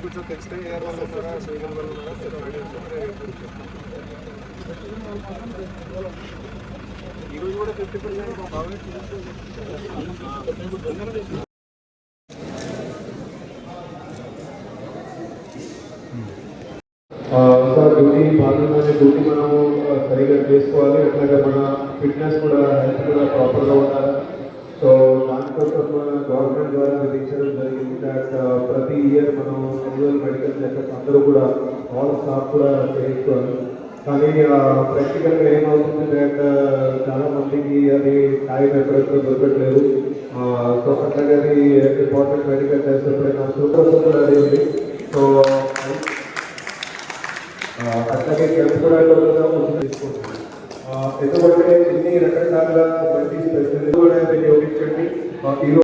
కొంచెం తెలిస్తే ఏఆర్ వాళ్ళు ఉన్నారా సైకిల్ వాళ్ళు ఉన్నారా ఈరోజు కూడా 50% బాగా సార్ డ్యూటీ భాగంగానే డ్యూటీ మనము సరిగా చేసుకోవాలి. అట్లాగే మన ఫిట్నెస్ కూడా హెల్త్ కూడా ప్రాపర్గా ఉండాలి. సో దానికోసం గవర్నమెంట్ ద్వారా విధించడం జరిగింది దట్ ప్రతి ఇయర్ మనం యాన్యువల్ మెడికల్ చెకప్ అందరూ కూడా ఆల్ స్టాఫ్ కూడా చేయించుకోవాలి. కానీ ప్రాక్టికల్గా ఏమవుతుంది దట్ చాలా మందికి అది టైం ఎక్కడెక్కడ దొరకట్లేదు. సో అట్లాగే అది ఇంపార్టెంట్ మెడికల్ టెస్ట్ ఎప్పుడైనా సూపర్ కూడా అది ఉంది. సో అట్లాగే హెల్త్ కూడా తీసుకుంటుంది. ఎందుకంటే ఇన్ని రకరకాల మల్టీ స్పెషలిస్ట్ కూడా వినియోగించండి.